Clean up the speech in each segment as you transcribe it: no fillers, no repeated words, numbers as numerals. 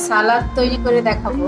সালাদ তৈরি করে দেখাবো।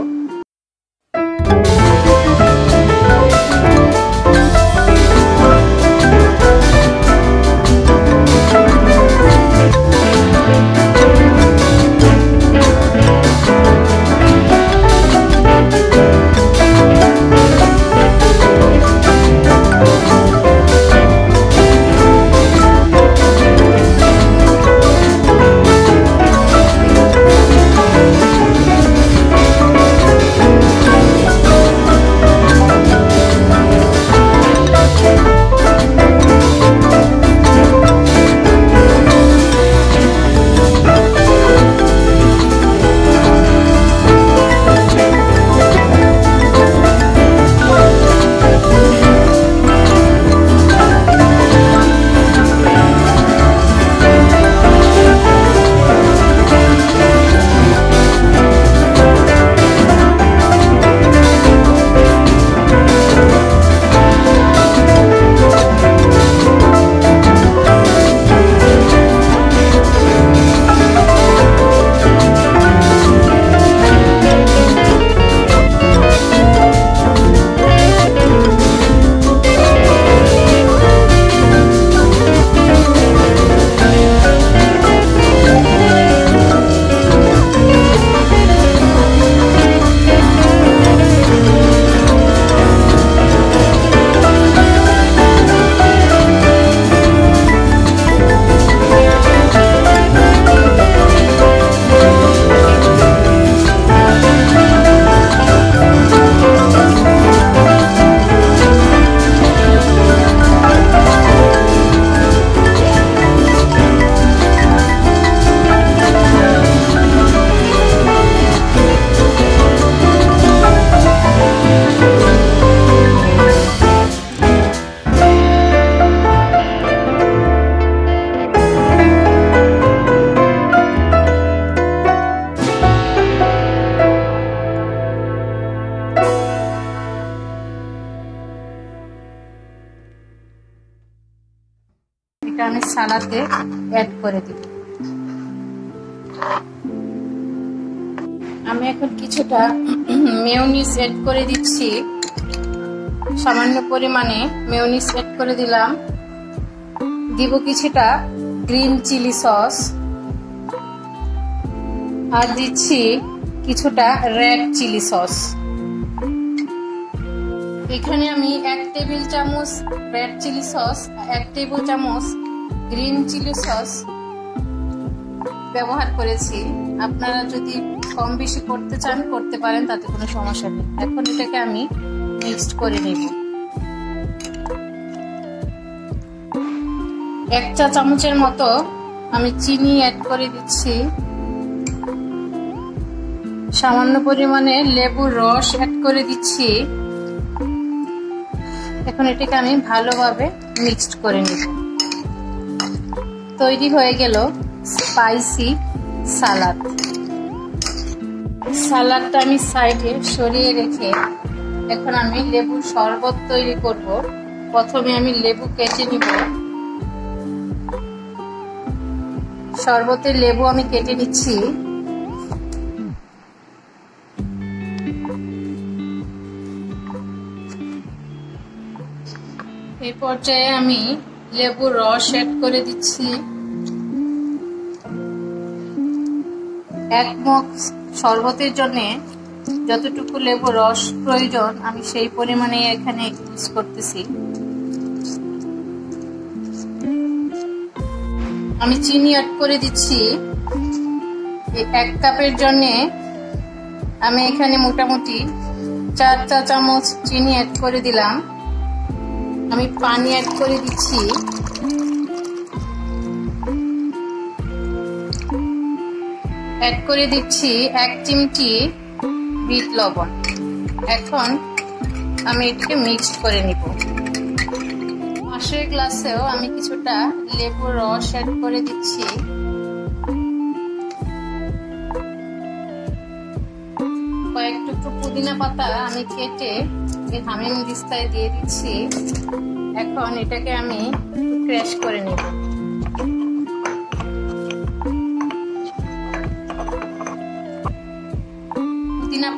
এটা আমি সালাদে অ্যাড করে দিব। আমি এখন কিছুটা মেয়োনিজ অ্যাড করে দিচ্ছি, সামান্য পরিমাণে মেয়োনিজ অ্যাড করে দিলাম। দিব কিছুটা গ্রিন চিলি সস, আর দিচ্ছি কিছুটা রেড চিলি সস। এখানে আমি 1 টেবিল চামচ রেড চিলি সস, 1 টেবিল চামচ গ্রিন চিলি সস ব্যবহার করেছি। আপনারা যদি কম বেশি করতে চান করতে পারেন, তাতে কোনো সমস্যা নেই। এখন এটাকে আমি মিক্সড করে নেব। 1 চা চামচের মতো আমি চিনি অ্যাড করে দিচ্ছি। সামান্য পরিমাণে লেবুর রস অ্যাড করে দিচ্ছি। এখন এটাকে আমি ভালোভাবে মিক্সড করে নেব। তৈরি হয়ে গেল স্পাইসি সালাদ। সালাদটা আমি সাইডে সরিয়ে রেখে এখন আমি লেবুর শরবত তৈরি করব। প্রথমে আমি লেবু কেটে নিব। শরবতের লেবু আমি কেটে নিচ্ছি। এই পর্যায়ে আমি লেবুর রস অ্যাড করে দিচ্ছি। 1 মগ শরবতের জন্য যতটুকু লেবুর রস প্রয়োজন আমি সেই পরিমাণে এখানে ইউজ করতেছি। আমি চিনি অ্যাড করে দিচ্ছি। 1 কাপের জন্য আমি এখানে মোটামুটি 4 চা চামচ চিনি অ্যাড করে দিলাম। আমি পানি অ্যাড করে দিচ্ছি। অ্যাড করে দিচ্ছি 1 চিমটি বিট লবণ। এখন আমি এটাকে মিক্সড করে নিব। পাশের গ্লাসেও আমি কিছুটা লেবুর রস অ্যাড করে দিচ্ছি। কয়েক টুকরো পুদিনা পাতা আমি কেটে এই হামিং দিস্তায় দিয়ে দিচ্ছি। এখন এটাকে আমি ক্র্যাশ করে নেব।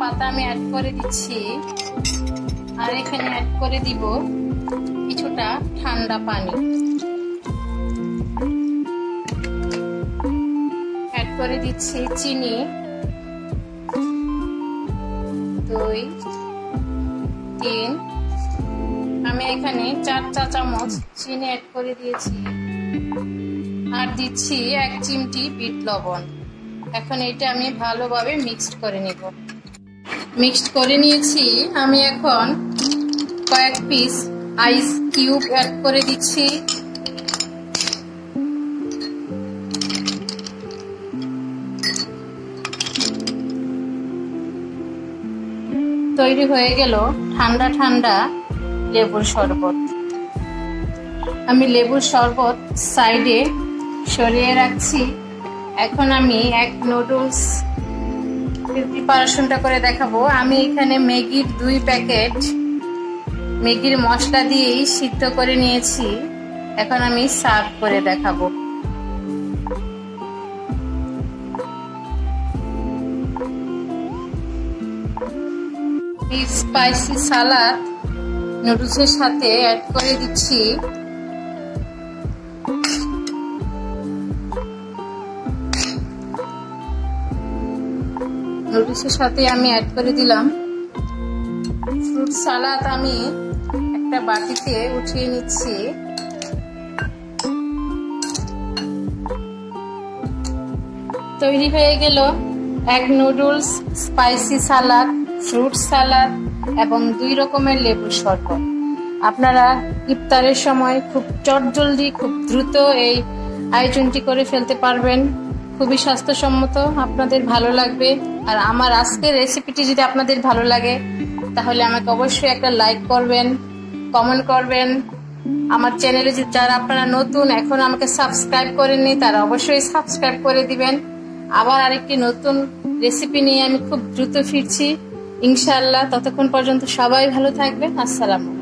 পাতা আমি অ্যাড করে দিচ্ছি, আর এখানে অ্যাড করে দিব কিছুটা ঠান্ডা পানি। অ্যাড করে দিচ্ছি চিনি 2 3, আমি এখানে 4 চা চামচ চিনি অ্যাড করে দিয়েছি, আর দিচ্ছি 1 চিমটি বিট লবণ। এখন এটা আমি ভালোভাবে মিক্সড করে নিব। মিক্সড করে নিয়েছি, আমি এখন কয়েক পিস আইস কিউব অ্যাড করে দিচ্ছি। তৈরি হয়ে গেল ঠান্ডা ঠান্ডা লেবুর শরবত। আমি লেবুর শরবত সাইডে সরিয়ে রাখছি। এখন আমি এক নুডলস প্রিপারেশনটা করে দেখাবো। আমি এখানে ম্যাগির 2 প্যাকেট ম্যাগির মশলা দিয়েই সিদ্ধ করে নিয়েছি। এখন আমি সার্ভ করে দেখাবো। স্পাইসি সালাদ নুডলসের সাথে অ্যাড করে দিচ্ছি। নুডলসের সাথে আমি অ্যাড করে দিলাম ফ্রুট সালাদ। আমি একটা বাটিতে উঠিয়ে নিচ্ছি। তৈরি হয়ে গেল এক নুডলস, স্পাইসি সালাদ, ফ্রুট সালাদ এবং 2 রকমের লেবুর শরবত। আপনারা ইফতারের সময় খুব চটজলদি, খুব দ্রুত এই আয়োজনটি করে ফেলতে পারবেন। খুবই স্বাস্থ্যসম্মত, আপনাদের ভালো লাগবে। আর আমার আজকের রেসিপিটি যদি আপনাদের ভালো লাগে তাহলে আমাকে অবশ্যই একটা লাইক করবেন, কমেন্ট করবেন। আমার চ্যানেলে যারা আপনারা নতুন, এখন আমাকে সাবস্ক্রাইব করেননি, তারা অবশ্যই সাবস্ক্রাইব করে দিবেন। আবার আরেকটি নতুন রেসিপি নিয়ে আমি খুব দ্রুত ফিরছি ইনশাআল্লাহ। ততক্ষণ পর্যন্ত সবাই ভালো থাকবেন। আসসালামু আলাইকুম।